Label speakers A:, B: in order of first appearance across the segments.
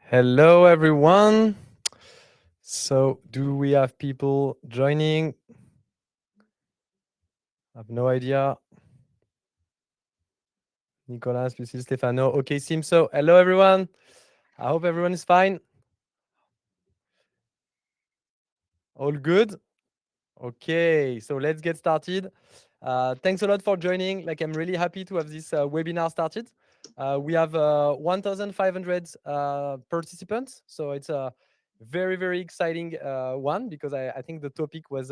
A: Hello, everyone. So, do we have people joining? I have no idea. Nicolas, Lucille, Stefano. Okay, seems so. Hello, everyone. I hope everyone is fine. All good? Okay, so let's get started. Thanks a lot for joining. I'm really happy to have this webinar started. We have 1,500 participants, so it's a very, very exciting one because I think the topic was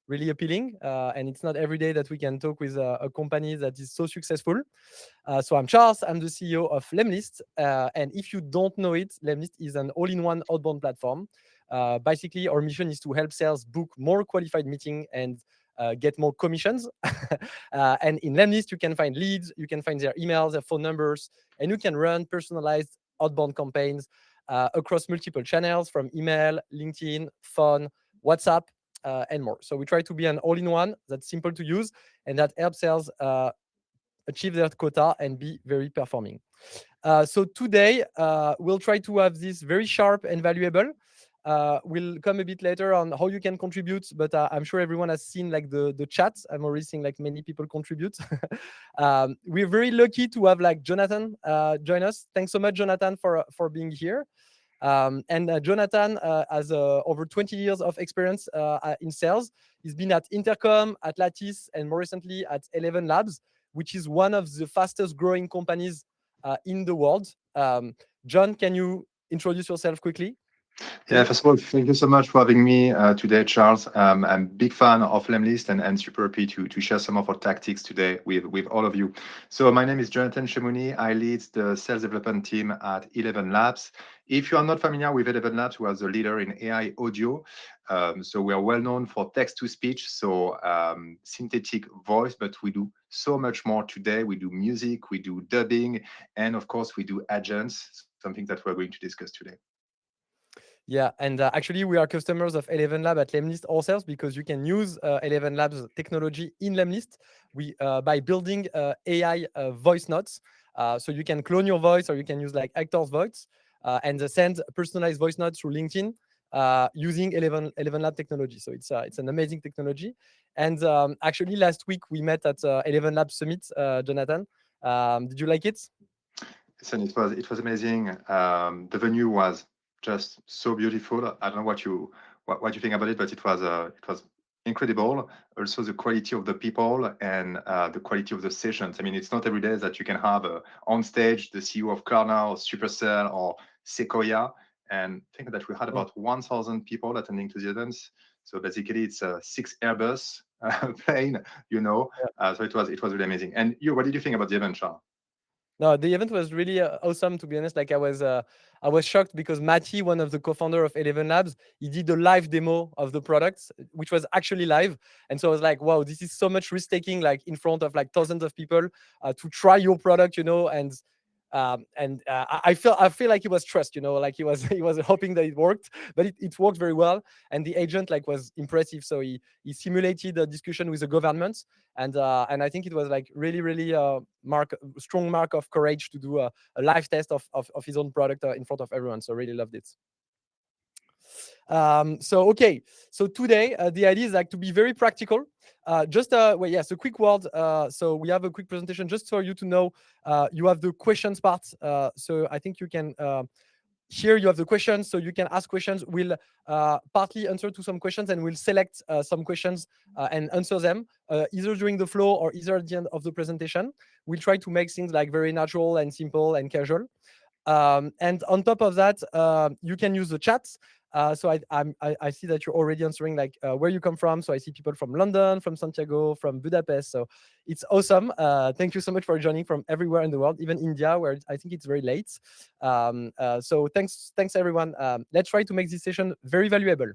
A: really appealing, and it's not every day that we can talk with a company that is so successful. So I'm Charles, I'm the CEO of Lemlist, and if you don't know it, Lemlist is an all-in-one outbound platform. Basically, our mission is to help sales book more qualified meeting and get more commissions. And in Lemlist, you can find leads, you can find their emails, their phone numbers, and you can run personalized outbound campaigns across multiple channels from email, LinkedIn, phone, WhatsApp, and more. So we try to be an all-in-one that's simple to use and that helps sales achieve their quota and be very performing. So today, we'll try to have this very sharp and valuable. We'll come a bit later on how you can contribute, but I'm sure everyone has seen the chat. I'm already seeing many people contribute. We're very lucky to have Jonathan join us. Thanks so much, Jonathan, for being here. And Jonathan has over 20 years of experience in sales. He's been at Intercom, at Lattice, and more recently at Elevenlabs, which is one of the fastest growing companies in the world. John, can you introduce yourself quickly?
B: Yeah, first of all, thank you so much for having me today, Charles. I'm a big fan of Lemlist and super happy to share some of our tactics today with all of you. So my name is Jonathan Chemouny. I lead the sales development team at Elevenlabs. If you are not familiar with Elevenlabs, we are the leader in AI audio. So we are well known for text-to-speech, so synthetic voice, but we do so much more today. We do music, we do dubbing, and of course, we do agents, something that we're going to discuss today.
A: Yeah, and actually, we are customers of Elevenlabs at Lemlist ourselves because you can use Elevenlabs technology in Lemlist by building AI voice notes. So you can clone your voice, or you can use actor's voice and send personalized voice notes through LinkedIn using Elevenlabs technology. So it's an amazing technology. And actually, last week we met at Elevenlabs Summit. Jonathan, did you like it?
B: Listen, it was amazing. The venue was just so beautiful. I don't know what you think about it, but it was incredible. Also, the quality of the people and the quality of the sessions. I mean, it's not every day that you can have on stage the CEO of Klarna or Supercell or Sequoia. And I think that we had about 1,000 people attending to the events. So basically, it's a 6 Airbus plane, So it was really amazing. And what did you think about the event, Charles?
A: No, the event was really awesome, to be honest. I was shocked because Matty, one of the co-founder of Elevenlabs, he did a live demo of the products, which was actually live. And so I was like, wow, this is so much risk taking, in front of thousands of people to try your product, and I feel like he was trust, he was hoping that it worked, but it worked very well. And the agent was impressive. So he simulated a discussion with the government, and I think it was really strong mark of courage to do a live test of his own product in front of everyone. So really loved it. So today the idea is to be very practical. So quick word. So we have a quick presentation just for you to know. You have the questions part. So I think you can. Here you have the questions, so you can ask questions. We'll partly answer to some questions, and we'll select some questions and answer them either during the flow or either at the end of the presentation. We'll try to make things very natural and simple and casual. And on top of that, you can use the chats. So I see that you're already answering where you come from. So I see people from London, from Santiago, from Budapest. So it's awesome. Thank you so much for joining from everywhere in the world, even India, where I think it's very late. So thanks everyone. Let's try to make this session very valuable.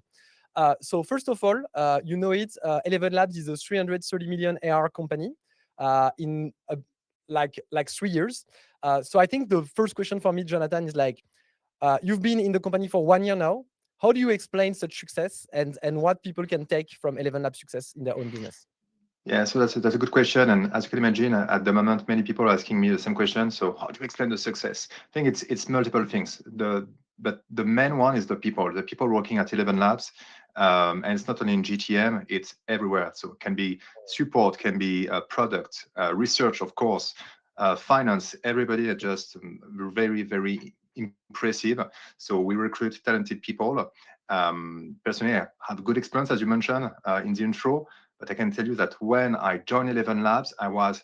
A: So first of all, Elevenlabs is a 330 million ARR company in 3 years. So I think the first question for me, Jonathan, is you've been in the company for 1 year now. How do you explain such success and what people can take from Elevenlabs success in their own business?
B: Yeah, so that's a good question. And as you can imagine, at the moment, many people are asking me the same question. So how do you explain the success? I think it's multiple things. The but the main one is the people working at Elevenlabs. And it's not only in GTM, it's everywhere. So it can be support, can be product, research, of course, finance. Everybody are just very, very impressive. So we recruit talented people. Personally, I had good experience, as you mentioned in the intro, but I can tell you that when I joined Elevenlabs, I was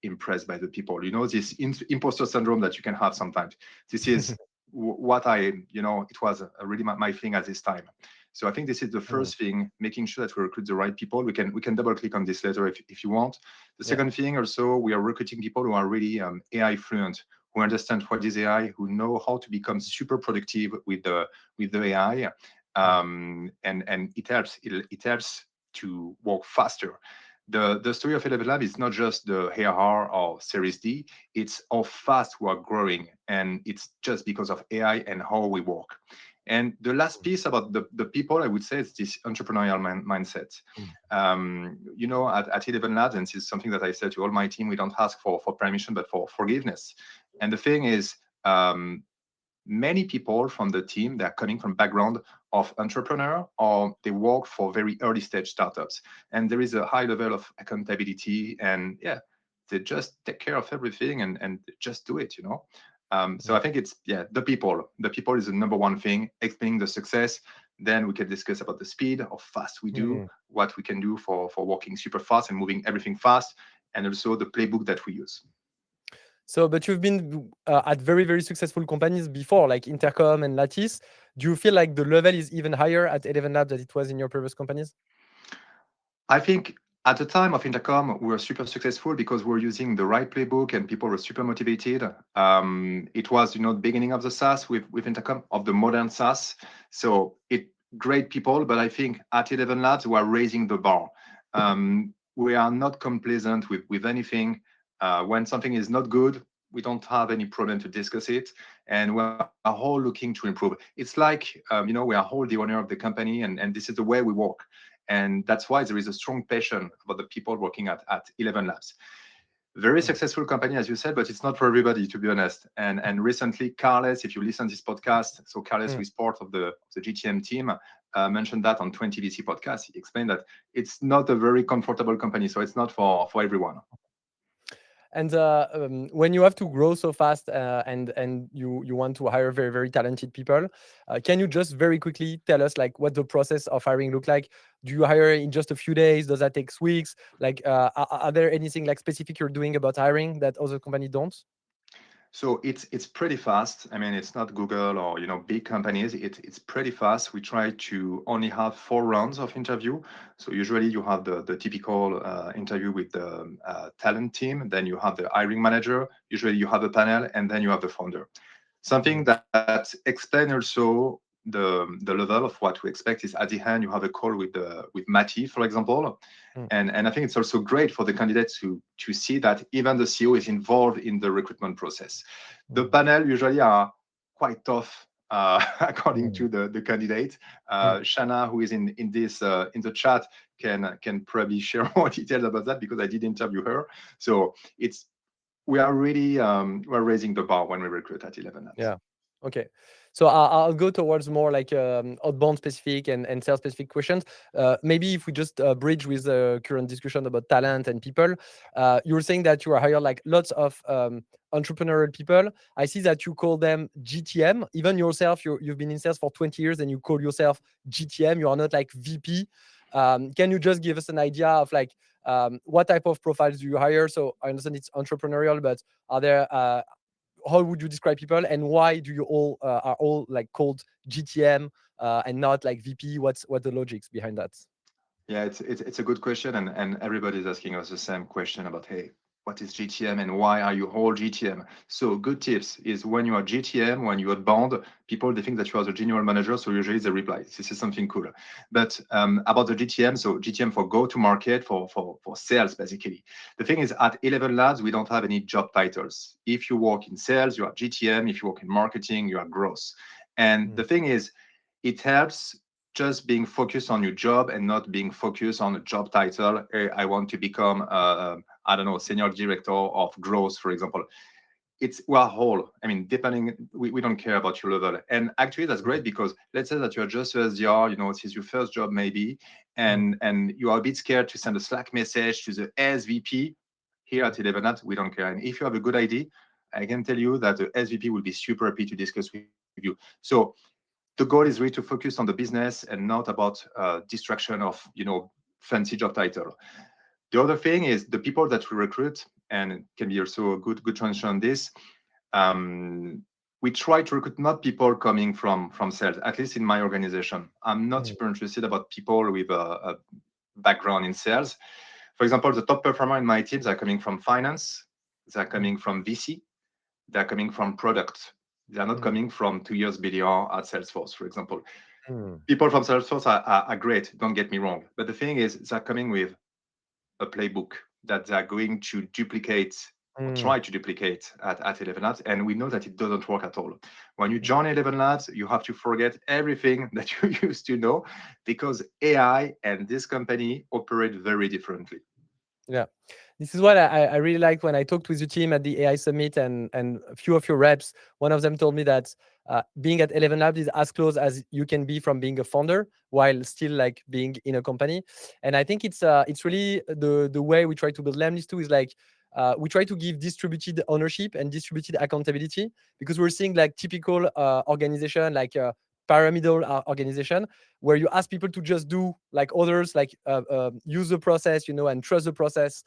B: impressed by the people. You know, this imposter syndrome that you can have sometimes. This is what it was really my thing at this time. So I think this is the first thing, making sure that we recruit the right people. We can double click on this later if you want. The second thing also, we are recruiting people who are really AI fluent, who understand what is AI, who know how to become super productive with the AI. And it helps to work faster. The story of Elevenlabs is not just the ARR or Series D, it's how fast we are growing. And it's just because of AI and how we work. And the last piece about the people, I would say, is this entrepreneurial mindset. At Elevenlabs, and this is something that I said to all my team, we don't ask for permission, but for forgiveness. And the thing is, many people from the team, they're coming from background of entrepreneur, or they work for very early stage startups. And there is a high level of accountability, and they just take care of everything and just do it, So I think it's, the people. The people is the number one thing, explaining the success. Then we can discuss about the speed, how fast we do, what we can do for working super fast and moving everything fast, and also the playbook that we use.
A: So, but you've been at very, very successful companies before, like Intercom and Lattice. Do you feel like the level is even higher at Elevenlabs than it was in your previous companies?
B: I think at the time of Intercom, we were super successful because we were using the right playbook and people were super motivated. It was, the beginning of the SaaS with Intercom, of the modern SaaS. So great people, but I think at Elevenlabs, we are raising the bar. We are not complacent with anything. When something is not good, we don't have any problem to discuss it, and we are all looking to improve. It's like, we are all the owner of the company, and this is the way we work. And that's why there is a strong passion about the people working at Elevenlabs. Very successful company, as you said, but it's not for everybody, to be honest. And recently, Carles, if you listen to this podcast, so Carles, who is part of the GTM team, mentioned that on 20VC podcast. He explained that it's not a very comfortable company, so it's not for everyone.
A: And when you have to grow so fast and you want to hire very, very talented people, can you just very quickly tell us like what the process of hiring look like? Do you hire in just a few days? Does that take weeks? Like, are there anything like specific you're doing about hiring that other companies don't?
B: So it's pretty fast. I mean, it's not Google or big companies. It's pretty fast. We try to only have 4 rounds of interview. So usually you have the typical interview with the talent team. Then you have the hiring manager. Usually you have a panel, and then you have the founder. Something that explains also the level of what we expect is at the end you have a call with Matti, for example. And I think it's also great for the candidates to see that even the CEO is involved in the recruitment process. The panel usually are quite tough according to the candidate. Shana, who is in the chat, can probably share more details about that because I did interview her. So we are really we're raising the bar when we recruit at Elevenlabs.
A: Yeah. Okay. So I'll go towards more like outbound specific and sales specific questions. Maybe if we just bridge with the current discussion about talent and people, you were saying that you are hired like lots of entrepreneurial people. I see that you call them GTM. Even yourself, you've been in sales for 20 years and you call yourself GTM. You are not like VP. Can you just give us an idea of like what type of profiles do you hire? So I understand it's entrepreneurial, but are there how would you describe people, and why do you all are all like called GTM and not like VP? What's the logics behind that?
B: Yeah, it's a good question, and everybody's asking us the same question about, hey, what is GTM and why are you all GTM? So good tips is when you are GTM, when you are Outbound, people, they think that you are the general manager, so usually they reply, this is something cool. But about the GTM, so GTM for go-to-market, for sales, basically. The thing is, at Elevenlabs, we don't have any job titles. If you work in sales, you are GTM. If you work in marketing, you are growth. And the thing is, it helps just being focused on your job and not being focused on a job title. Hey, I want to become, I don't know, senior director of growth, for example. we are whole. I mean, depending, we don't care about your level. And actually, that's great because let's say that you're just a SDR, you know, this is your first job maybe, and you are a bit scared to send a Slack message to the SVP. Here at Elevenlabs, we don't care. And if you have a good idea, I can tell you that the SVP will be super happy to discuss with you. So the goal is really to focus on the business and not about distraction of, you know, fancy job title. The other thing is the people that we recruit, and it can be also a good transition on this. We try to recruit not people coming from sales, at least in my organization. I'm not super interested about people with a background in sales. For example, the top performer in my teams are coming from finance, they're coming from VC, they're coming from product. They're not coming from 2 years BDR at Salesforce, for example. People from Salesforce are great, don't get me wrong. But the thing is, they're coming with a playbook that they're going to duplicate or try to duplicate at Elevenlabs, and we know that it doesn't work at all. When you join Elevenlabs, you have to forget everything that you used to know because AI and this company operate very differently.
A: Yeah, this is what I really liked when I talked with the team at the AI Summit and a few of your reps. One of them told me that being at Elevenlabs is as close as you can be from being a founder while still like being in a company. And I think it's really the way we try to build Lemlist too is like we try to give distributed ownership and distributed accountability because we're seeing like typical organization like pyramidal organization where you ask people to just do like others, like use the process, you know, and trust the process.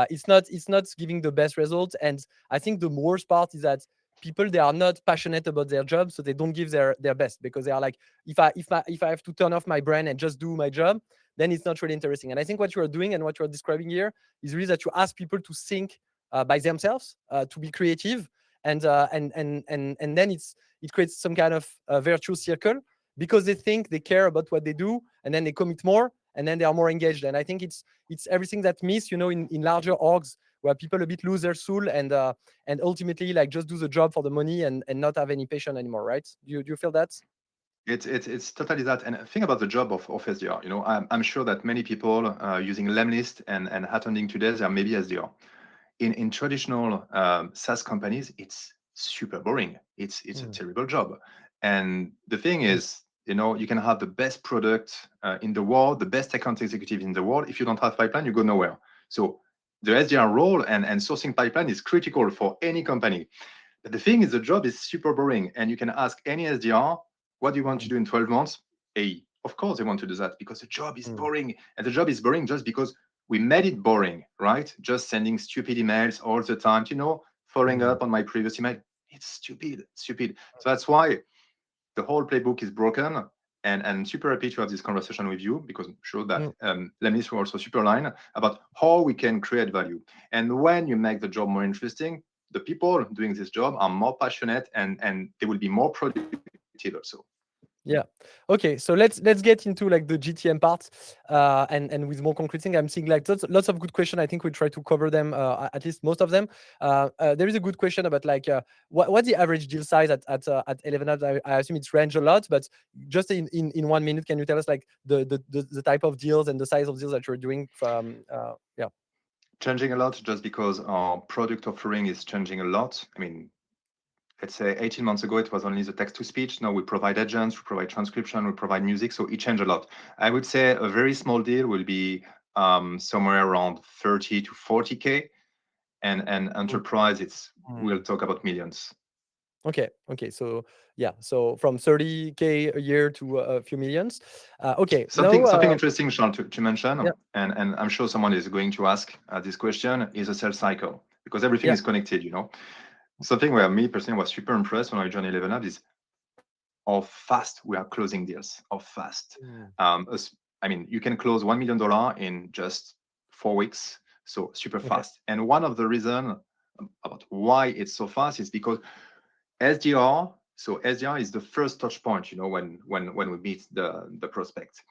A: It's not giving the best results. And I think the worst part is that people, they are not passionate about their job, so they don't give their best because they are like, if I have to turn off my brain and just do my job, then it's not really interesting. And I think what you are doing and what you are describing here is really that you ask people to think by themselves, to be creative, and then it creates some kind of virtuous circle because they think they care about what they do, and then they commit more, and then they are more engaged. And I think it's everything that miss, you know, in larger orgs where people a bit lose their soul and ultimately like just do the job for the money and not have any passion anymore, right? Do you feel that?
B: It's totally that. And think about the job of SDR. You know, I'm sure that many people using Lemlist and attending today, they are maybe SDR. In traditional SaaS companies, it's super boring. It's a terrible job. And the thing is, you know, you can have the best product in the world, the best account executive in the world. If you don't have pipeline, you go nowhere. So the SDR role and sourcing pipeline is critical for any company. But the thing is, the job is super boring. And you can ask any SDR, what do you want to do in 12 months? AE. Of course, they want to do that because the job is boring. And the job is boring just because we made it boring, right? Just sending stupid emails all the time, you know, following up on my previous email. It's stupid. So that's why the whole playbook is broken. And I'm super happy to have this conversation with you because I'm sure that Lemlist will also super align about how we can create value. And when you make the job more interesting, the people doing this job are more passionate and they will be more productive also.
A: Yeah. Okay. So let's get into like the GTM part, and with more concrete thing. I'm seeing like lots of good questions. I think we try to cover them, at least most of them. There is a good question about like what's the average deal size at Elevenlabs? I assume it's range a lot, but just in 1 minute, can you tell us like the type of deals and the size of deals that you're doing from yeah.
B: Changing a lot just because our product offering is changing a lot. I mean, let's say 18 months ago, it was only the text to speech. Now we provide agents, we provide transcription, we provide music. So it changed a lot. I would say a very small deal will be somewhere around 30 to 40K. And enterprise, we'll talk about millions.
A: Okay. So yeah, so from 30K a year to a few millions. Okay.
B: Something interesting, Sean, to mention, and I'm sure someone is going to ask this question, is a sales cycle, because everything is connected, you know. Something where me personally was super impressed when I joined Elevenlabs is how fast we are closing deals, how fast. I mean, you can close $1 million in just 4 weeks, so super fast. And one of the reasons about why it's so fast is because SDR, so SDR is the first touch point, you know, when we meet the prospect.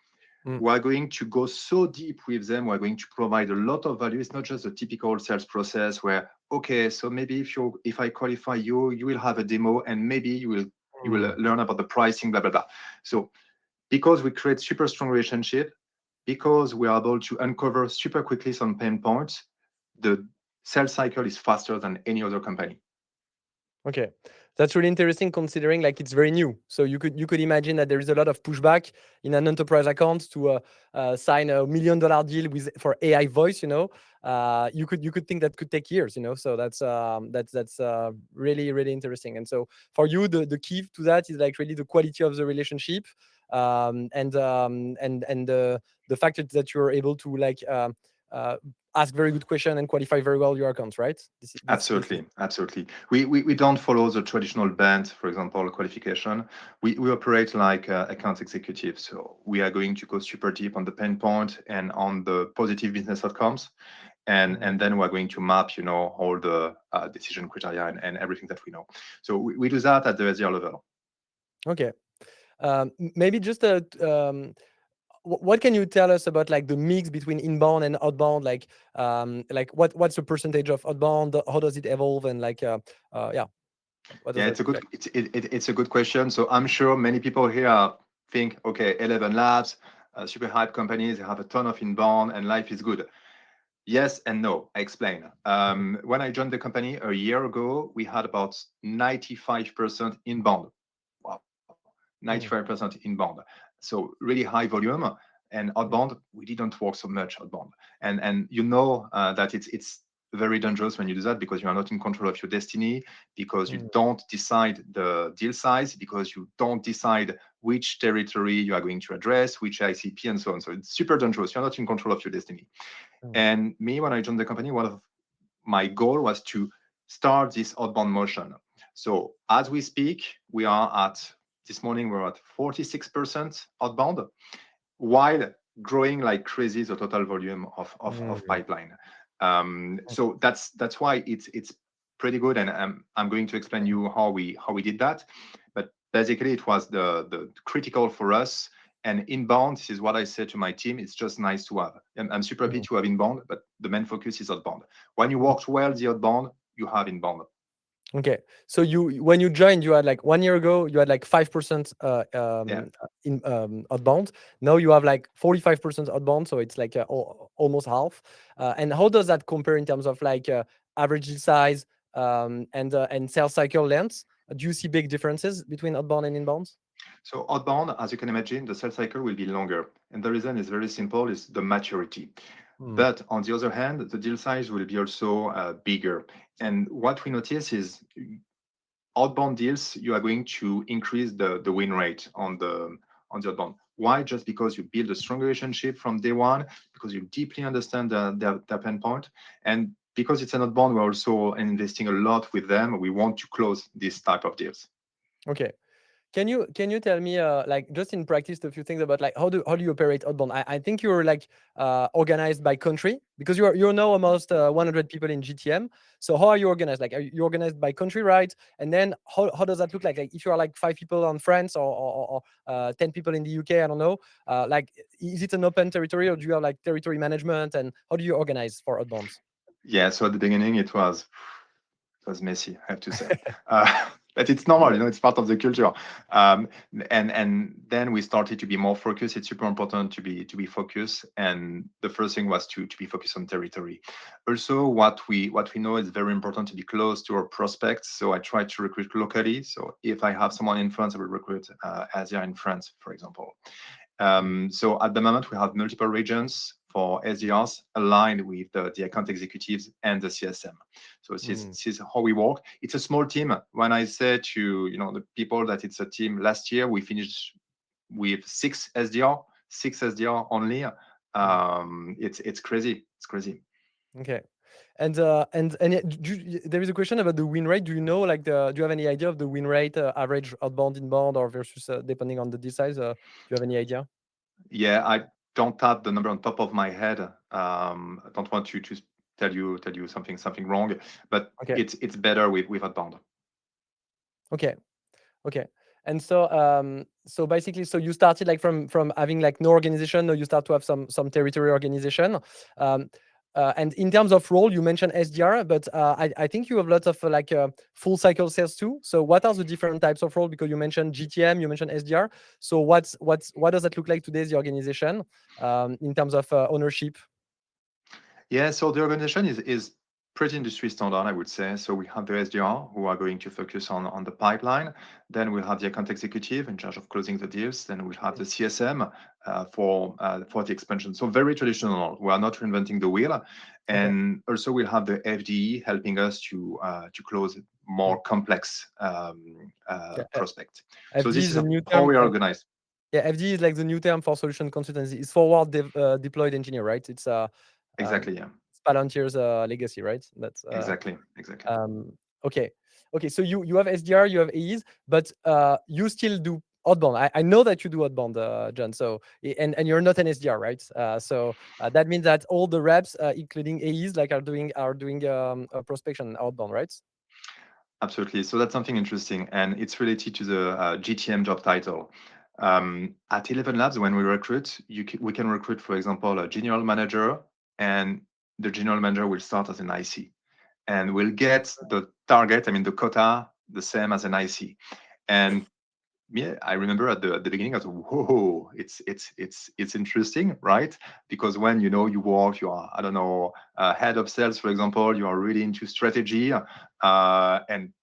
B: We're going to go so deep with them. We're going to provide a lot of value. It's not just a typical sales process where, okay, so maybe if I qualify you, you will have a demo and maybe you will learn about the pricing, blah, blah, blah. So because we create super strong relationship, because we are able to uncover super quickly some pain points, the sales cycle is faster than any other company.
A: Okay, that's really interesting considering like it's very new. So you could imagine that there is a lot of pushback in an enterprise account to sign $1 million deal for AI voice. You could think that could take years. So that's really interesting. And so for you, the key to that is like really the quality of the relationship, and the fact that you're able to like ask very good question and qualify very well your accounts, right?
B: Absolutely. We don't follow the traditional band, for example, qualification. We operate like account executives. So we are going to go super deep on the pain point and on the positive business outcomes. And then we're going to map, all the decision criteria and everything that we know. So we do that at the SDR level.
A: Okay. Maybe just what can you tell us about like the mix between inbound and outbound? Like what's the percentage of outbound? How does it evolve? And like yeah, what does
B: Yeah,
A: that look like?
B: it's a good question. So I'm sure many people here think, okay, Elevenlabs, super hype companies, they have a ton of inbound and life is good. Yes and no. I explain. When I joined the company a year ago, we had about 95% inbound. Wow, 95% inbound. So really high volume. And outbound, we didn't work so much outbound. And that it's very dangerous when you do that because you are not in control of your destiny, because you don't decide the deal size, because you don't decide which territory you are going to address, which ICP, and so on. So it's super dangerous. You're not in control of your destiny. And me, when I joined the company, one of my goal was to start this outbound motion. So as we speak, this morning, we're at 46% outbound, while growing like crazy the total volume of pipeline. So that's why it's pretty good. And I'm going to explain you how we did that. But basically, it was the critical for us. And inbound, this is what I said to my team, it's just nice to have. I'm super happy to have inbound, but the main focus is outbound. When you worked well the outbound, you have inbound.
A: Okay, so when you joined, you had like 1 year ago, you had like 5% in outbound. Now you have like 45% outbound, so it's like almost half. And how does that compare in terms of like average deal size and sales cycle lengths? Do you see big differences between outbound and inbound?
B: So outbound, as you can imagine, the sales cycle will be longer. And the reason is very simple, is the maturity. But on the other hand, the deal size will be also bigger. And what we notice is outbound deals, you are going to increase the win rate on the outbound. Why? Just because you build a strong relationship from day one, because you deeply understand their pain point. And because it's an outbound, we're also investing a lot with them. We want to close this type of deals.
A: Okay. Can you tell me like just in practice a few things about like how do you operate outbound? I think you're like organized by country because you're now almost 100 people in GTM. So how are you organized? Like are you organized by country, right? And then how does that look like? Like if you are like 5 people on France or 10 people in the UK, I don't know. Like is it an open territory or do you have like territory management, and how do you organize for outbounds?
B: Yeah, so at the beginning it was messy, I have to say. But it's normal, it's part of the culture. And then we started to be more focused. It's super important to be focused. And the first thing was to be focused on territory. Also, what we know is very important to be close to our prospects. So I try to recruit locally. So if I have someone in France, I will recruit Asia in France, for example. So at the moment, we have multiple regions for SDRs aligned with the account executives and the CSM. So this is how we work. It's a small team. When I say to the people that it's a team, last year we finished with 6 SDR only. It's crazy. It's crazy.
A: Okay. And there is a question about the win rate. Do you know, like, do you have any idea of the win rate, average outbound, inbound, or versus depending on the deal size? Do you have any idea?
B: Yeah, I don't have the number on top of my head. I don't want to tell you something wrong, but
A: Okay.
B: it's better with outbound.
A: Okay. Okay. And so basically, so you started like from having like no organization, now you start to have some territory organization. And in terms of role, you mentioned SDR, but I think you have lots of like full cycle sales too. So what are the different types of role? Because you mentioned GTM, you mentioned SDR. So what does that look like today, the organization, in terms of ownership?
B: Yeah, so the organization is pretty industry standard, I would say. So we have the SDR who are going to focus on the pipeline. Then we'll have the account executive in charge of closing the deals. Then we'll have the CSM for the expansion. So very traditional. We are not reinventing the wheel. And also we'll have the FDE helping us to close more complex prospects. So
A: FD
B: this is
A: a new
B: how
A: term
B: we are organized.
A: Yeah, FD is like the new term for solution consultancy. It's forward deployed engineer, right? It's
B: Exactly, yeah.
A: Palantir's legacy, right? That's
B: Exactly.
A: okay. So you have SDR, you have AEs, but you still do outbound. I know that you do outbound, John. So and you're not an SDR, right? So that means that all the reps, including AEs, like are doing a prospection outbound, right?
B: Absolutely. So that's something interesting, and it's related to the GTM job title. At Elevenlabs, when we recruit, we can recruit, for example, a general manager, and the general manager will start as an IC, and will get the target, the quota, the same as an IC. And yeah, I remember at the beginning, I was, whoa, it's interesting, right? Because when you work, you are, I don't know, head of sales, for example, you are really into strategy, and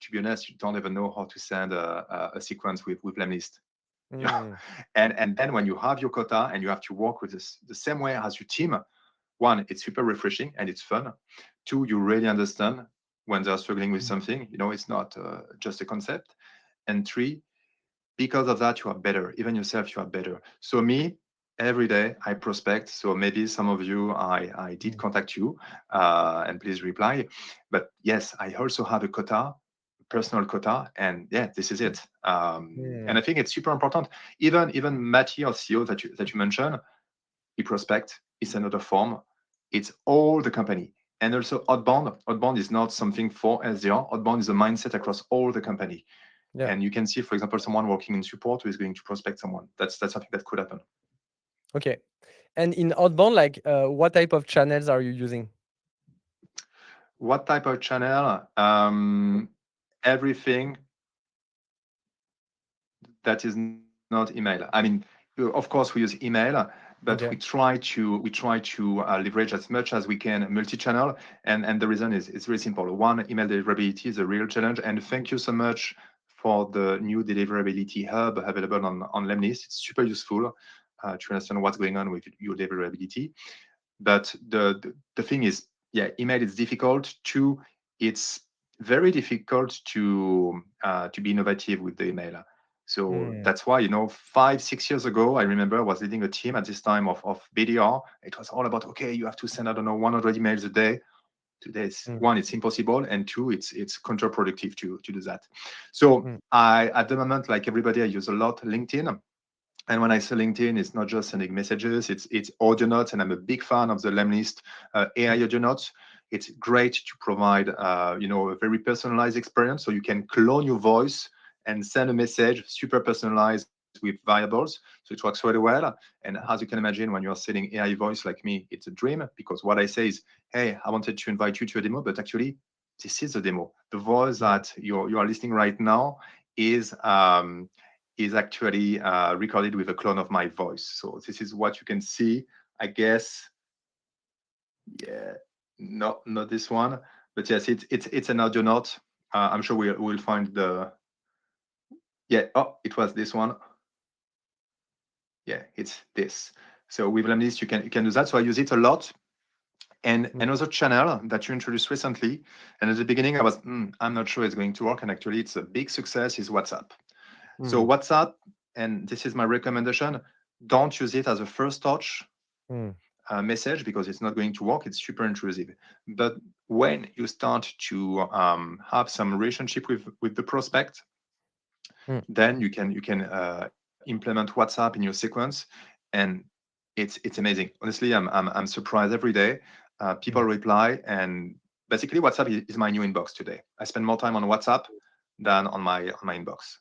B: to be honest, you don't even know how to send a sequence with Lemlist. And then when you have your quota and you have to work with the same way as your team, one, it's super refreshing and it's fun. Two, you really understand when they're struggling with something. It's not just a concept. And three, because of that, you are better. Even yourself, you are better. So me, every day I prospect. So maybe some of you, I did contact you, and please reply. But yes, I also have a quota, personal quota, and yeah, this is it. And I think it's super important. Even Matty, our CEO that you mentioned, he prospect. It's another form. It's all the company. And also outbound. Outbound is not something for SDR. Outbound is a mindset across all the company. Yeah. And you can see, for example, someone working in support who is going to prospect someone. That's something that could happen.
A: Okay. And in outbound, like what type of channels are you using?
B: What type of channel? Everything that is not email. Of course, we use email, but we try to leverage as much as we can multi-channel. And the reason is it's very simple. One, email deliverability is a real challenge. And thank you so much for the new deliverability hub available on Lemlist. It's super useful to understand what's going on with your deliverability. But the thing is, yeah, email is difficult. Two, it's very difficult to be innovative with the email. So that's why, 5-6 years ago, I remember I was leading a team at this time of BDR. It was all about, okay, you have to send, 100 emails a day. Today, one, it's impossible, and two, it's counterproductive to do that. So at the moment, like everybody, I use a lot LinkedIn. And when I say LinkedIn, it's not just sending messages, it's audio notes, and I'm a big fan of the Lemlist AI audio notes. It's great to provide, a very personalized experience, so you can clone your voice and send a message super personalized with variables. So it works really well. And as you can imagine, when you're selling AI voice like me, it's a dream, because what I say is, hey, I wanted to invite you to a demo, but actually, this is a demo. The voice that you are listening right now is actually recorded with a clone of my voice. So this is what you can see, I guess. Yeah, no, not this one, but yes, it's an audio note. I'm sure we'll find the. Yeah, oh, it was this one. Yeah, it's this. So with Lemlist, you can do that. So I use it a lot. And another channel that you introduced recently, and at the beginning I was, I'm not sure it's going to work, and actually it's a big success, is WhatsApp. So WhatsApp, and this is my recommendation, don't use it as a first touch message, because it's not going to work. It's super intrusive. But when you start to have some relationship with the prospect, then you can implement WhatsApp in your sequence, and it's amazing. Honestly, I'm surprised every day. People reply, and basically WhatsApp is my new inbox today. I spend more time on WhatsApp than on my inbox.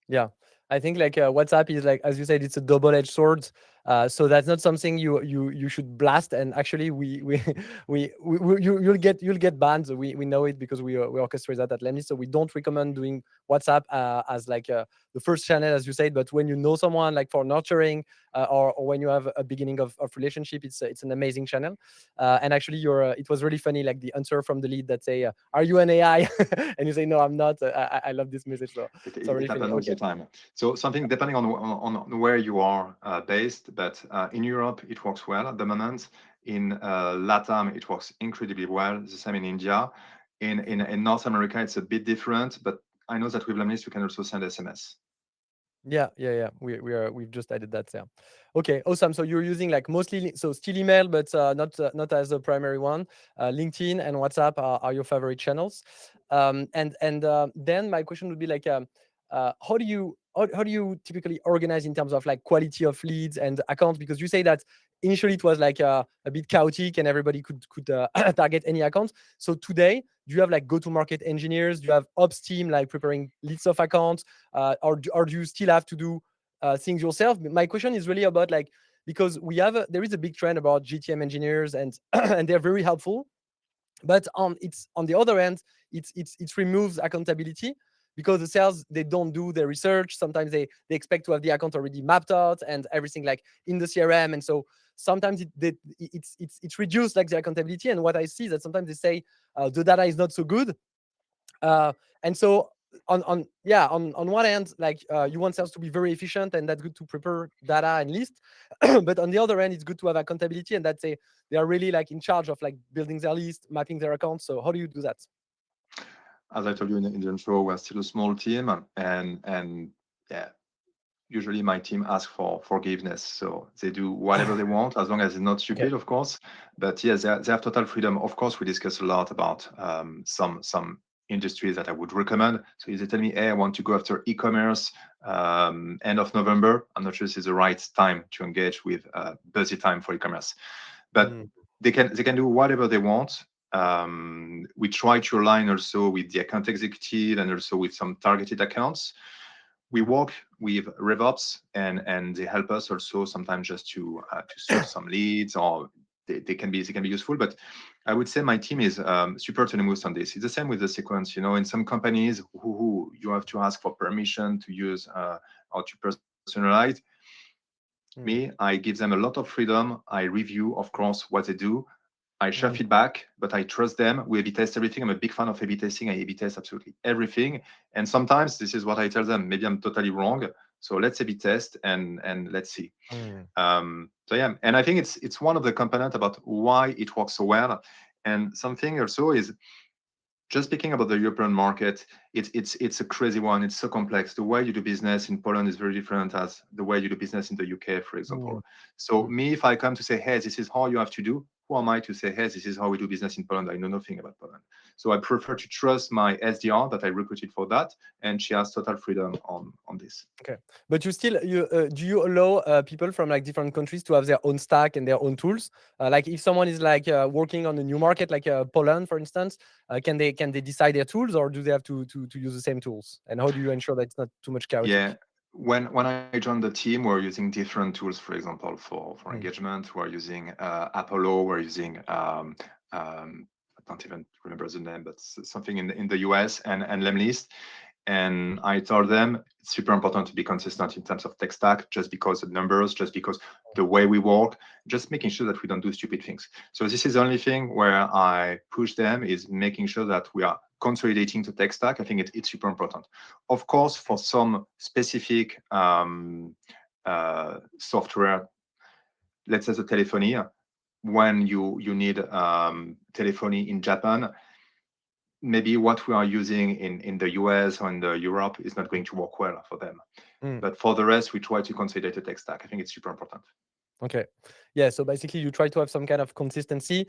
A: Yeah, I think like WhatsApp is, like, as you said, it's a double-edged sword. So that's not something you should blast. And actually, you'll get banned. We know it because we orchestrate that at Lemlist. So we don't recommend doing WhatsApp as like the first channel, as you said. But when you know someone, like for nurturing, or when you have a beginning of relationship, it's an amazing channel. And actually, it was really funny, like the answer from the lead that say, "Are you an AI?" And you say, "No, I'm not." I love this message. So
B: It
A: really funny.
B: happens all the time. So something depending on where you are based, but in Europe it works well at the moment. In LATAM it works incredibly well. The same in India. In North America it's a bit different, but I know that with Lemlist you can also send SMS.
A: Yeah. We've just added that. Yeah. Okay. Awesome. So you're using like mostly so still email, but not as the primary one. LinkedIn and WhatsApp are your favorite channels. Then my question would be like, how do you typically organize in terms of like quality of leads and accounts? Because you say that initially it was like a bit chaotic and everybody could target any account. So today, do you have like go-to-market engineers? Do you have ops team like preparing lists of accounts? Or do you still have to do things yourself? My question is really about like, because there is a big trend about GTM engineers and and they're very helpful, but on the other end, it removes accountability because the sales, they don't do their research. Sometimes they expect to have the account already mapped out and everything like in the CRM, and so sometimes it's reduced like the accountability. And what I see is that sometimes they say the data is not so good, and so on one hand, like you want sales to be very efficient, and that's good to prepare data and list. But on the other hand, it's good to have accountability, and that's they are really like in charge of like building their list, mapping their accounts. So how do you do that?
B: As I told you in the intro, we're still a small team, and yeah, usually my team asks for forgiveness, so they do whatever they want as long as it's not stupid, of course. But yes, they have total freedom. Of course, we discuss a lot about some industries that I would recommend. So if they tell me, hey, I want to go after e-commerce end of November, I'm not sure this is the right time to engage with busy time for e-commerce. But they can do whatever they want. We try to align also with the account executive and also with some targeted accounts. We work with RevOps, and they help us also sometimes just to source some leads, or they can be useful. But I would say my team is super autonomous on this. It's the same with the sequence. You know, in some companies who you have to ask for permission to use or to personalize. Me, I give them a lot of freedom. I review, of course, what they do. I share feedback, but I trust them. We A/B test everything. I'm a big fan of A/B testing. I A/B test absolutely everything. And sometimes this is what I tell them. Maybe I'm totally wrong. So let's A/B test and let's see. So yeah, and I think it's one of the components about why it works so well. And something also is just speaking about the European market, it's a crazy one. It's so complex. The way you do business in Poland is very different as the way you do business in the UK, for example. So me, if I come to say, hey, this is how you have to do, who am I to say, hey, this is how we do business in Poland? I know nothing about Poland. So I prefer to trust my SDR that I recruited for that, and she has total freedom on this.
A: Okay, but do you allow people from like different countries to have their own stack and their own tools? Like if someone is like working on a new market, like Poland, for instance, can they decide their tools, or do they have to use the same tools? And how do you ensure that it's not too much chaotic?
B: Yeah. When I joined the team, we're using different tools. For example, for engagement, we're using Apollo. We're using I don't even remember the name, but something in the US and Lemlist. And I told them it's super important to be consistent in terms of tech stack, just because of numbers, just because the way we work, just making sure that we don't do stupid things. So this is the only thing where I push them, is making sure that we are consolidating the tech stack. I think it's super important. Of course, for some specific software, let's say the telephony, when you need telephony in Japan, maybe what we are using in the US or in the Europe is not going to work well for them. But for the rest, we try to consolidate the tech stack. I think it's super important.
A: Okay. Yeah. So basically, you try to have some kind of consistency,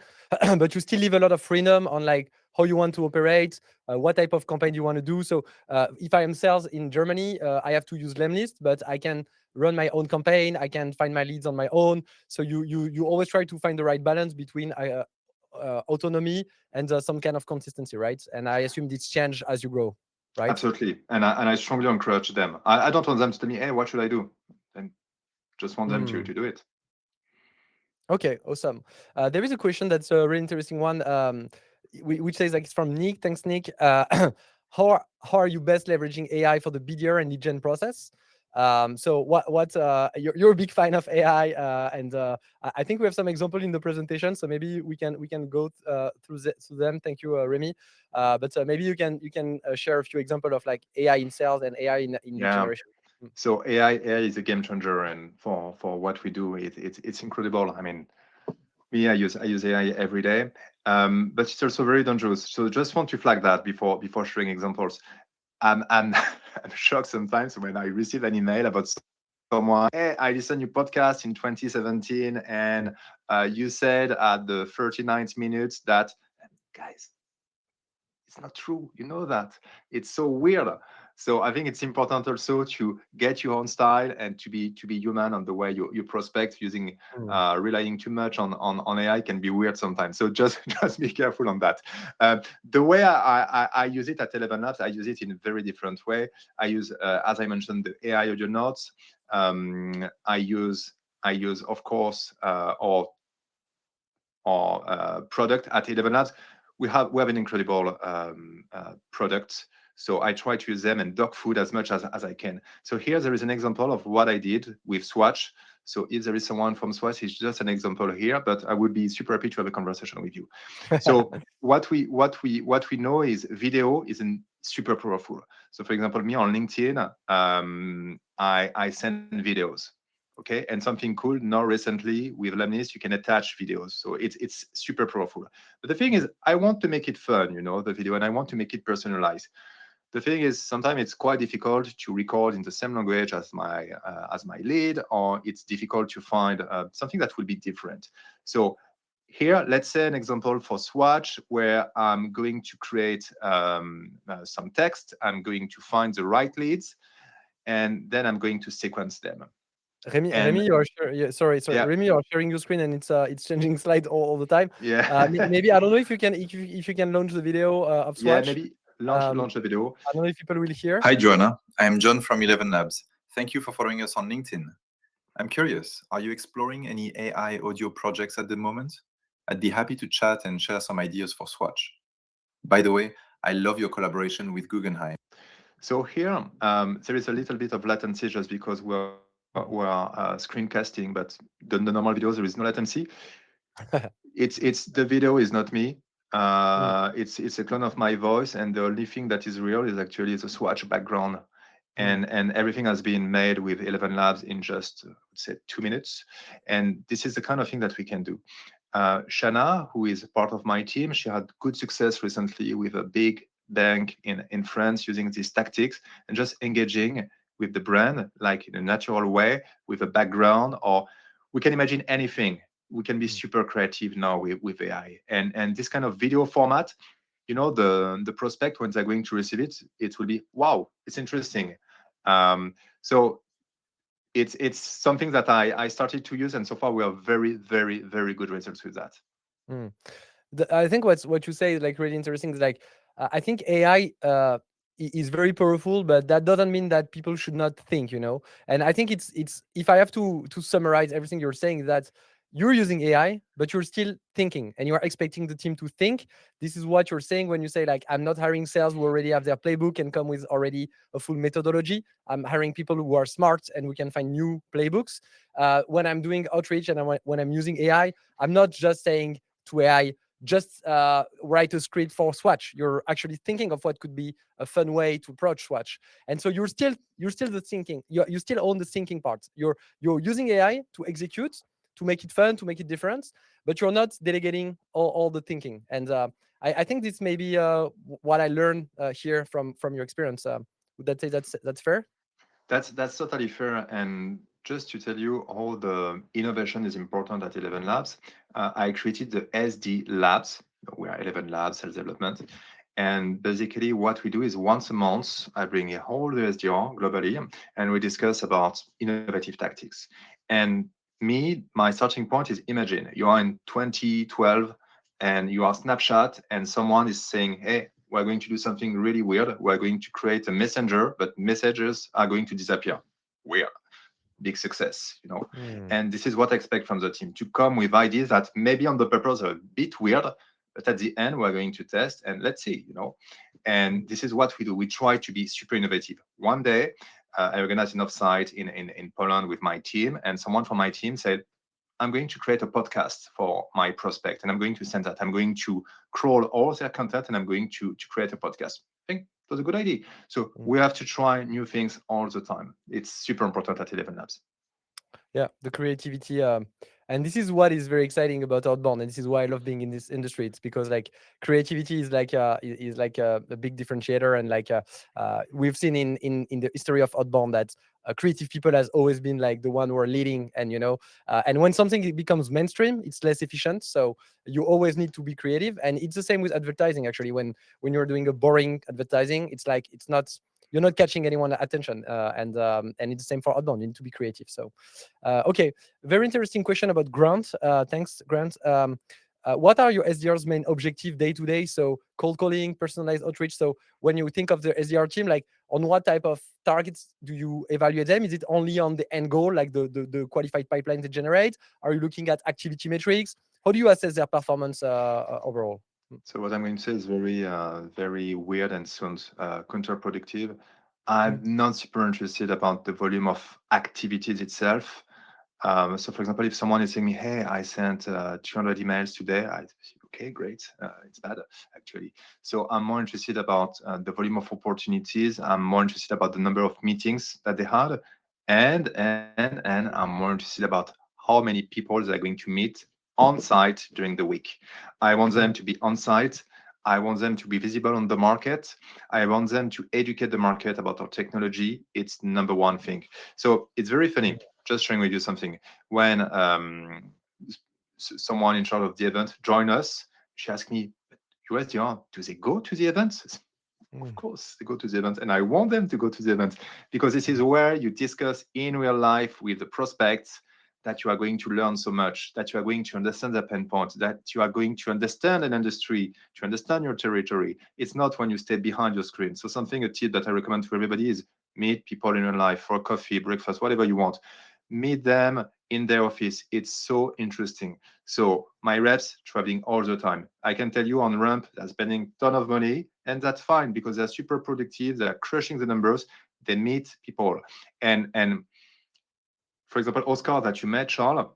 A: but you still leave a lot of freedom on like how you want to operate, what type of campaign you want to do. So if I am sales in Germany, I have to use Lemlist, but I can run my own campaign. I can find my leads on my own. So you always try to find the right balance between autonomy and some kind of consistency, right? And I assume this change as you grow, right?
B: Absolutely. And I strongly encourage them. I don't want them to tell me, hey, what should I do? And Just want them to do it.
A: Okay, awesome. There is a question that's a really interesting one, which says, like, it's from Nick. Thanks, Nick. How are you best leveraging AI for the BDR and lead gen process? So what you're a big fan of AI, and I think we have some example in the presentation. So maybe we can go through them. Thank you, Remy. But maybe you can share a few examples of like AI in sales and AI in lead generation.
B: So AI is a game changer, and for what we do, it's incredible. I mean, me, I use AI every day, but it's also very dangerous. So just want to flag that before sharing examples. I'm I'm shocked sometimes when I receive an email about someone. Hey, I listened to your podcast in 2017, and you said at the 39th minute that, guys, it's not true. You know that. It's so weird. So I think it's important also to get your own style and to be human on the way you prospect. Using relying too much on AI can be weird sometimes. So just be careful on that. The way I use it at Elevenlabs, I use it in a very different way. I use, as I mentioned, the AI audio notes. I use of course our product at Elevenlabs. We have an incredible product. So I try to use them and dog food as much as I can. So here there is an example of what I did with Swatch. So if there is someone from Swatch, it's just an example here, but I would be super happy to have a conversation with you. So what we know is video isn't super powerful. So for example, me on LinkedIn, I send videos. Okay, and something cool now recently with Lemlist, you can attach videos, so it's super powerful. But the thing is, I want to make it fun, the video, and I want to make it personalized. The thing is, sometimes it's quite difficult to record in the same language as my lead, or it's difficult to find something that will be different. So here, let's say an example for Swatch, where I'm going to create some text. I'm going to find the right leads, and then I'm going to sequence them.
A: Remy, you are sorry.
B: Yeah.
A: Remy, you are sharing your screen and it's changing slides all the time.
B: Yeah.
A: Maybe I don't know if you can launch the video of Swatch.
B: Yeah, maybe launch the video.
A: I don't know if people will hear.
C: Hi, Joanna. I'm John from Elevenlabs. Thank you for following us on LinkedIn. I'm curious, are you exploring any AI audio projects at the moment? I'd be happy to chat and share some ideas for Swatch. By the way, I love your collaboration with Guggenheim. So here, there is a little bit of latency just because we're screencasting, but the normal videos, there is no latency. It's the video is not me. It's a clone of my voice, and the only thing that is real is actually the Swatch background. And everything has been made with Elevenlabs in just, let's say, 2 minutes. And this is the kind of thing that we can do. Shana, who is part of my team, she had good success recently with a big bank in France using these tactics and just engaging with the brand like in a natural way with a background, or we can imagine anything. We can be super creative now with AI. And this kind of video format, the prospect, when they're going to receive it, it will be, wow, it's interesting. So it's something that I started to use, and so far we have very, very, very good results with that.
A: I think what you say is like really interesting. Is like I think AI is very powerful, but that doesn't mean that people should not think, And I think it's if I have to summarize everything you're saying, that you're using AI, but you're still thinking, and you are expecting the team to think. This is what you're saying when you say, like, I'm not hiring sales who already have their playbook and come with already a full methodology. I'm hiring people who are smart and we can find new playbooks. When I'm doing outreach and when I'm using AI, I'm not just saying to AI, just write a script for Swatch. You're actually thinking of what could be a fun way to approach Swatch. And so you're still the thinking. You still own the thinking part. You're using AI to execute, to make it fun, to make it different, but you're not delegating all the thinking. And I think this may be what I learned here from your experience. Would that say that's fair?
B: That's totally fair. And just to tell you how the innovation is important at Elevenlabs, I created the SD Labs. We are Elevenlabs Sales Development. And basically what we do is once a month, I bring a whole SDR globally, and we discuss about innovative tactics. And my starting point is, imagine you are in 2012 and you are Snapchat and someone is saying, hey, we're going to do something really weird. We're going to create a messenger, but messages are going to disappear. Weird. big success, you know. And this is what I expect from the team, to come with ideas that maybe on the purpose are a bit weird, but at the end we're going to test and let's see, you know. And this is what we do. We try to be super innovative. One day, I organized an offsite in Poland with my team, and someone from my team said, I'm going to create a podcast for my prospect, and I'm going to send that. I'm going to crawl all their content, and I'm going to create a podcast. I think it was a good idea. So we have to try new things all the time. It's super important at Elevenlabs.
A: Yeah, the creativity, and this is what is very exciting about Outbound, and this is why I love being in this industry. It's because like creativity is like a big differentiator, and like we've seen in the history of Outbound that creative people has always been like the one who are leading, and you know, and when something becomes mainstream, it's less efficient. So you always need to be creative, and it's the same with advertising. Actually, when you're doing a boring advertising, it's like you're not catching anyone's attention, and it's the same for Outbound. You need to be creative. So. Okay, very interesting question about Grant. Thanks, Grant. What are your SDR's main objective day to day? So cold calling, personalized outreach. So when you think of the SDR team, like on what type of targets do you evaluate them? Is it only on the end goal, like the qualified pipeline they generate? Are you looking at activity metrics? How do you assess their performance overall?
B: So what I'm going to say is very weird and sounds counterproductive. I'm not super interested about the volume of activities itself. So for example, if someone is saying me, hey, I sent 200 emails today, I say, okay, great. It's bad, actually. So I'm more interested about the volume of opportunities. I'm more interested about the number of meetings that they had. And I'm more interested about how many people they're going to meet on site during the week. I want them to be on site. I want them to be visible on the market. I want them to educate the market about our technology. It's number one thing. So it's very funny. Just sharing with you something. When someone in charge of the event joined us, she asked me, USDR, do they go to the events? Of course, they go to the event, and I want them to go to the event because this is where you discuss in real life with the prospects that you are going to learn so much, that you are going to understand the pain points, that you are going to understand an industry, to understand your territory. It's not when you stay behind your screen. So a tip that I recommend to everybody is meet people in real life for coffee, breakfast, whatever you want. Meet them in their office. It's so interesting. So my reps traveling all the time. I can tell you on ramp, they're spending a ton of money, and that's fine because they're super productive. They're crushing the numbers. They meet people. And for example, Oscar that you met, Charles,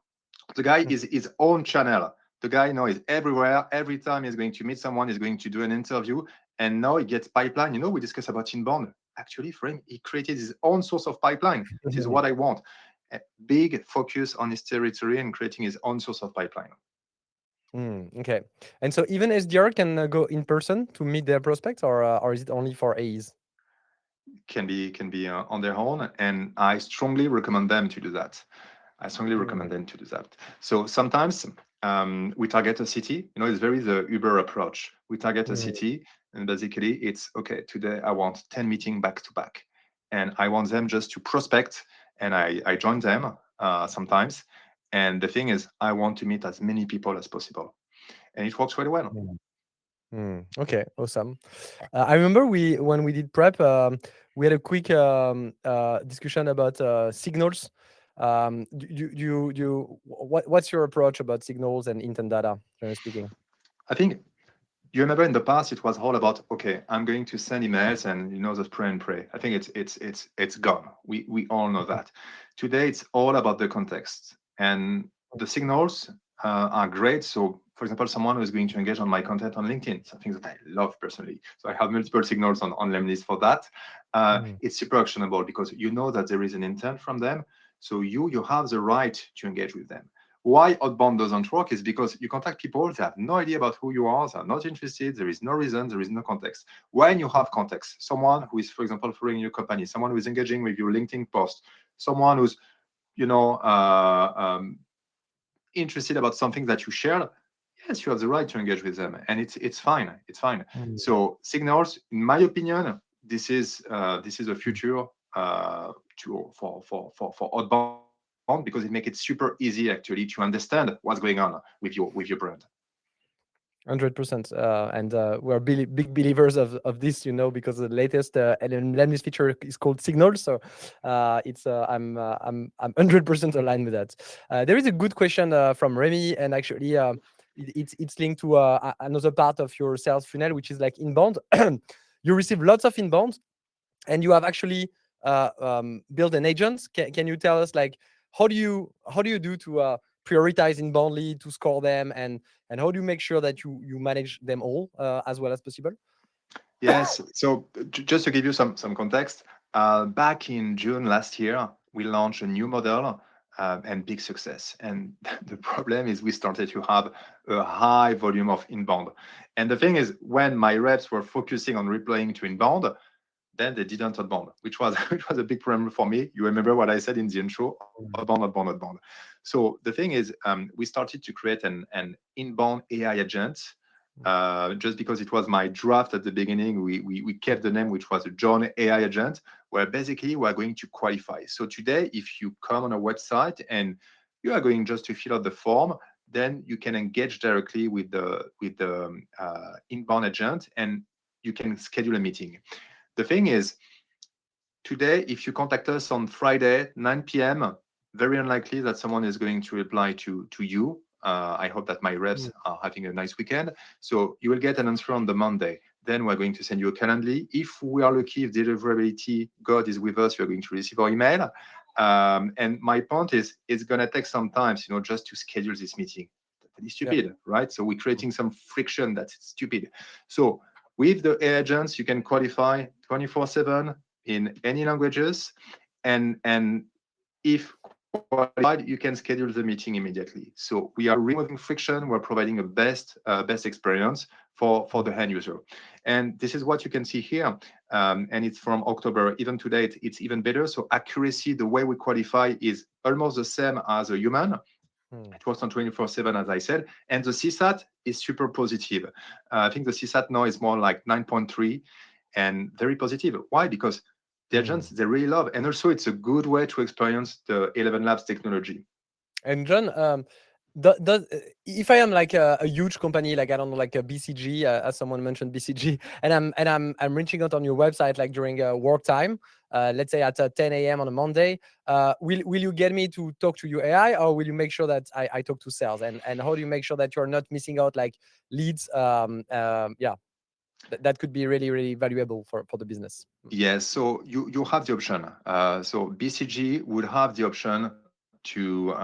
B: the guy is his own channel. The guy now is everywhere. Every time he's going to meet someone, he's going to do an interview. And now he gets pipeline. You know, we discussed about inbound. Actually, for him, he created his own source of pipeline. This is what I want. A big focus on his territory and creating his own source of pipeline.
A: Okay. And so even SDR can go in person to meet their prospects, or is it only for AEs?
B: Can be on their own, and I strongly recommend them to do that. So sometimes we target a city. You know, it's very the Uber approach. We target a city, and basically it's okay. Today I want 10 meetings back to back, and I want them just to prospect, and I join them sometimes. And the thing is, I want to meet as many people as possible, and it works very well.
A: Okay, awesome. I remember when we did prep, we had a quick discussion about signals. What's your approach about signals and intent data, generally speaking?
B: I think you remember in the past it was all about, okay, I'm going to send emails and you know the pray and pray. I think it's gone. We all know that. Today it's all about the context, and the signals are great. So for example, someone who is going to engage on my content on LinkedIn, something that I love personally. So I have multiple signals on Lemlist for that. It's super actionable because you know that there is an intent from them. So you have the right to engage with them. Why Outbound doesn't work is because you contact people, they have no idea about who you are, they're not interested, there is no reason, there is no context. When you have context, someone who is, for example, following your company, someone who is engaging with your LinkedIn post, someone who's, you know, interested about something that you share, yes, you have the right to engage with them, and it's fine. So signals, in my opinion, this is a future for Outbound, because it makes it super easy actually to understand what's going on with your brand.
A: 100%. And we're big believers of this, because the latest Lemlist feature is called Signal. So I'm 100% aligned with that. There is a good question from Remy, and actually it's linked to another part of your sales funnel, which is like inbound. You receive lots of inbound, and you have actually built an agent. Can you tell us, like, how do you do to prioritize inbound lead, to score them, and how do you make sure that you manage them all as well as possible?
B: Yes. So just to give you some context, back in June last year, we launched a new model and big success. And the problem is we started to have a high volume of inbound. And the thing is, when my reps were focusing on replying to inbound, then they didn't outbound, which was a big problem for me. You remember what I said in the intro? Outbound. So the thing is, we started to create an inbound AI agent. Just because it was my draft at the beginning, we kept the name, which was a John AI agent, where basically we're going to qualify. So today, if you come on a website and you are going just to fill out the form, then you can engage directly with the inbound agent, and you can schedule a meeting. The thing is, today, if you contact us on Friday, 9 p.m., very unlikely that someone is going to reply to you. I hope that my reps are having a nice weekend. So you will get an answer on the Monday. Then we're going to send you a Calendly. If we are lucky, if deliverability God is with us, you're going to receive our email. And my point is, it's going to take some time, just to schedule this meeting. That is stupid, right? So we're creating some friction that's stupid. So with the agents, you can qualify 24/7 in any languages, and if qualified, you can schedule the meeting immediately. So we are removing friction. We're providing a best experience for the end user, and this is what you can see here. And it's from October. Even today, it's even better. So accuracy, the way we qualify, is almost the same as a human. It works on 24/7, as I said, and the CSAT is super positive. I think the CSAT now is more like 9.3, and very positive. Why? Because the agents, they really love, and also it's a good way to experience the Elevenlabs technology.
A: And John, if I am like a huge company, like, I don't know, like a BCG, as someone mentioned BCG, and I'm reaching out on your website like during work time, let's say at 10 a.m. on a Monday, will you get me to talk to your AI, or will you make sure that I talk to sales? And how do you make sure that you're not missing out like leads? That could be really, really valuable for the business.
B: Yes, so you have the option. So BCG would have the option to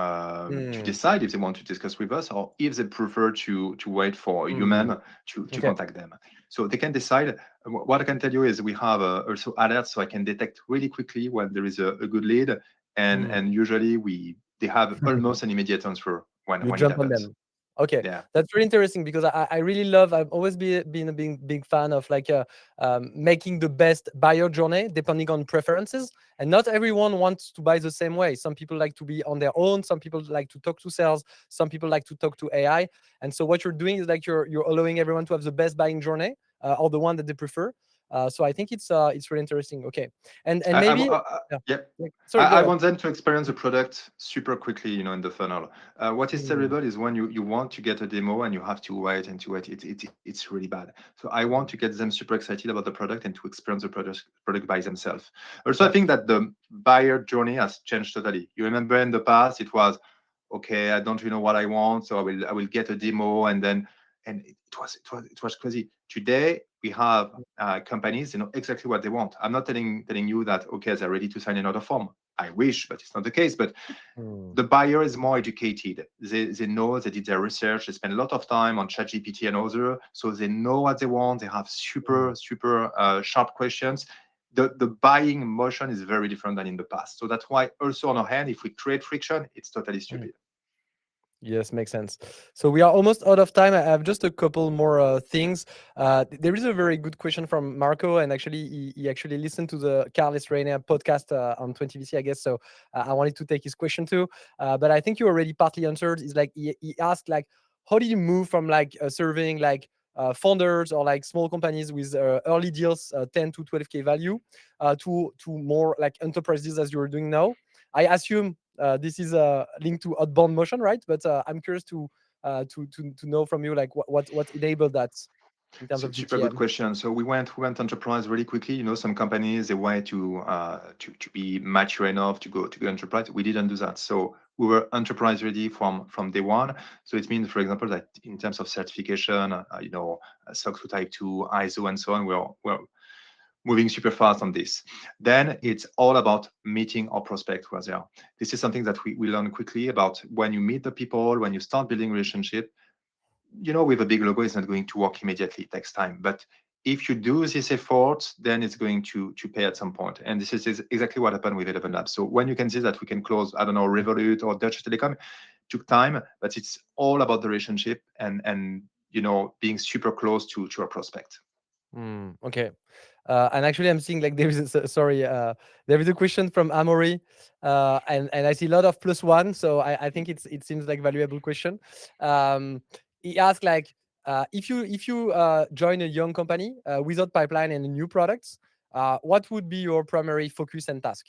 B: decide if they want to discuss with us, or if they prefer to wait for a human to contact them. So they can decide. What I can tell you is we have also alerts, so I can detect really quickly when there is a good lead, and usually they have almost an immediate answer when it
A: jump on
B: happens.
A: them. Okay,
B: Yeah.
A: that's really interesting, because I really love. I've always been a big fan of like making the best buyer journey depending on preferences, and not everyone wants to buy the same way. Some people like to be on their own. Some people like to talk to sales. Some people like to talk to AI. And so what you're doing is like you're allowing everyone to have the best buying journey, or the one that they prefer. So I think it's really interesting. Okay, and maybe
B: Sorry,
A: go
B: I
A: ahead.
B: want them to experience the product super quickly, in the funnel. What is terrible is when you want to get a demo and you have to wait and to wait. It's really bad. So I want to get them super excited about the product and to experience the product by themselves. Also, I think that the buyer journey has changed totally. You remember in the past, it was, okay, I don't really know what I want, so I will get a demo, and it was crazy. Today we have companies, exactly what they want. I'm not telling you that, okay, they're ready to sign another form. I wish, but it's not the case. But the buyer is more educated. They know, they did their research. They spend a lot of time on ChatGPT and other, so they know what they want. They have super sharp questions. The buying motion is very different than in the past. So that's why also on our hand, if we create friction, it's totally stupid.
A: Yes, makes sense. So we are almost out of time. I have just a couple more things. There is a very good question from Marco, and actually he actually listened to the Carlos Reina podcast on 20VC, I guess. So I wanted to take his question too, but I think you already partly answered. Is like he asked like, how did you move from like serving like founders or like small companies with early deals, 10 to 12K value, to more like enterprise deals as you are doing now? I assume this is linked to outbound motion, right? But I'm curious to to know from you, like what enabled that in terms of
B: Super good
A: GTM.
B: question. So we went enterprise really quickly. You know, some companies, they wanted to be mature enough to go enterprise. We didn't do that. So we were enterprise ready from day one. So it means, for example, that in terms of certification, you know, SOC 2 Type 2, ISO, and so on, we're moving super fast on this. Then it's all about meeting our prospect where they are. This is something that we learn quickly about when you meet the people, when you start building relationship. You know, with a big logo, it's not going to work immediately. It takes time. But if you do this effort, then it's going to pay at some point. And this is exactly what happened with Elevenlabs. So when you can see that we can close, I don't know, Revolut or Dutch Telecom, took time, but it's all about the relationship and you know, being super close to our prospect.
A: Okay. And actually, I'm seeing like there is there is a question from Amaury, and I see a lot of +1. So I think it seems like valuable question. He asked like, if you join a young company without pipeline and new products, what would be your primary focus and task?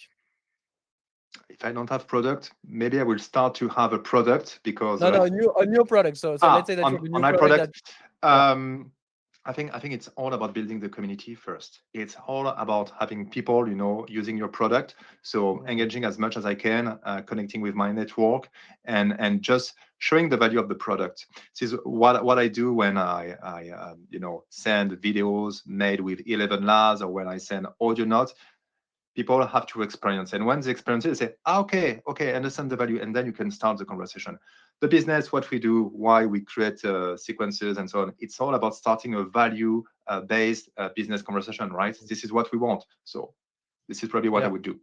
B: If I don't have product, maybe I will start to have a product because
A: No, a new product. So let's say that you have a new
B: on my
A: product.
B: I think it's all about building the community first. It's all about having people, you know, using your product. So engaging as much as I can, connecting with my network, and just showing the value of the product. This is what I do when I you know, send videos made with Elevenlabs, or when I send audio notes. People have to experience, and when they experience it, they say, okay, I understand the value, and then you can start the conversation. The business, what we do, why we create sequences, and so on. It's all about starting a value-based business conversation, right? This is what we want. So this is probably what I would do.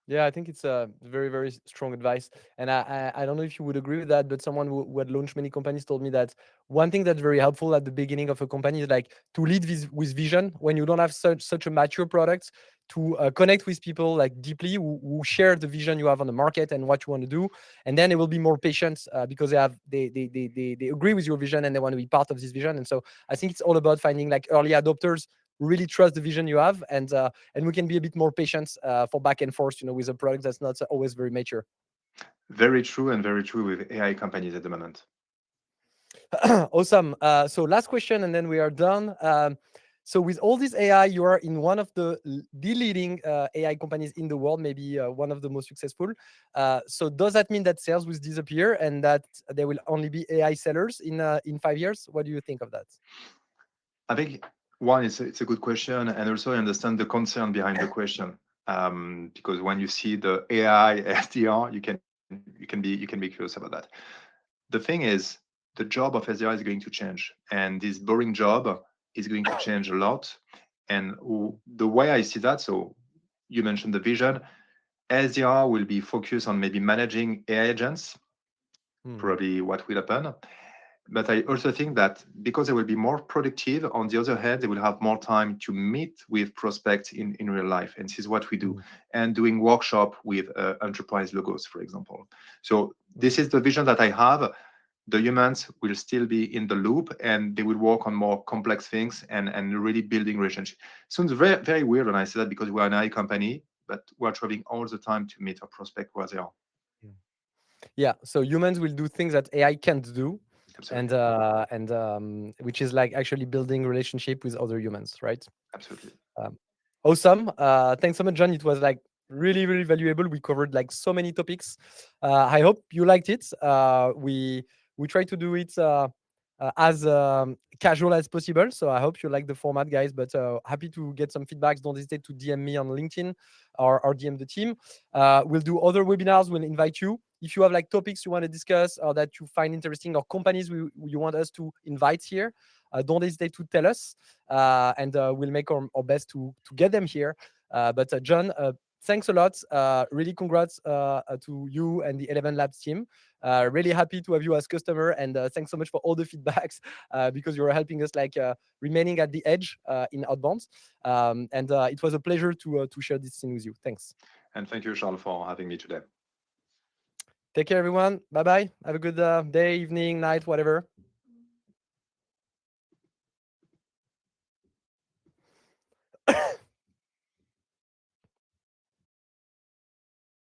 A: Yeah, I think it's a very, very strong advice. And I don't know if you would agree with that, but someone who had launched many companies told me that one thing that's very helpful at the beginning of a company is like to lead with vision when you don't have such a mature product, to connect with people like deeply who share the vision you have on the market and what you want to do. And then they will be more patient because they agree with your vision and they want to be part of this vision. And so I think it's all about finding like early adopters really trust the vision you have, and we can be a bit more patient for back and forth, you know, with a product that's not always very mature.
B: Very true, and very true with AI companies at the moment.
A: Awesome. So last question, and then we are done. So with all this AI, you are in one of the leading AI companies in the world, maybe one of the most successful. So does that mean that sales will disappear and that there will only be AI sellers in 5 years? What do you think of that?
B: I think one, it's a good question, and also I understand the concern behind the question, because when you see the AI SDR, you can be curious about that. The thing is, the job of SDR is going to change, and this boring job is going to change a lot. And the way I see that, so you mentioned the vision, SDR will be focused on maybe managing AI agents, probably what will happen. But I also think that because they will be more productive, on the other hand, they will have more time to meet with prospects in real life. And this is what we do. And doing workshop with enterprise logos, for example. So this is the vision that I have. The humans will still be in the loop, and they will work on more complex things and really building relationships. Sounds very, very weird when I say that, because we're an AI company, but we're traveling all the time to meet our prospect where they are.
A: Yeah, so humans will do things that AI can't do.
B: Absolutely.
A: And which is like actually building relationship with other humans, right?
B: Absolutely.
A: Awesome. Thanks so much, John. It was like really, really valuable. We covered like so many topics. I hope you liked it. We try to do it as casual as possible. So I hope you like the format, guys. But happy to get some feedbacks. Don't hesitate to DM me on LinkedIn or DM the team. We'll do other webinars. We'll invite you. If you have like topics you want to discuss or that you find interesting, or companies you want us to invite here, don't hesitate to tell us, and we'll make our best to get them here. But John, thanks a lot. Really congrats to you and the Elevenlabs team. Really happy to have you as customer, and thanks so much for all the feedbacks because you are helping us like remaining at the edge in Outbound. And it was a pleasure to share this thing with you. Thanks.
B: And thank you, Charles, for having me today.
A: Take care, everyone. Bye-bye. Have a good day, evening, night, whatever.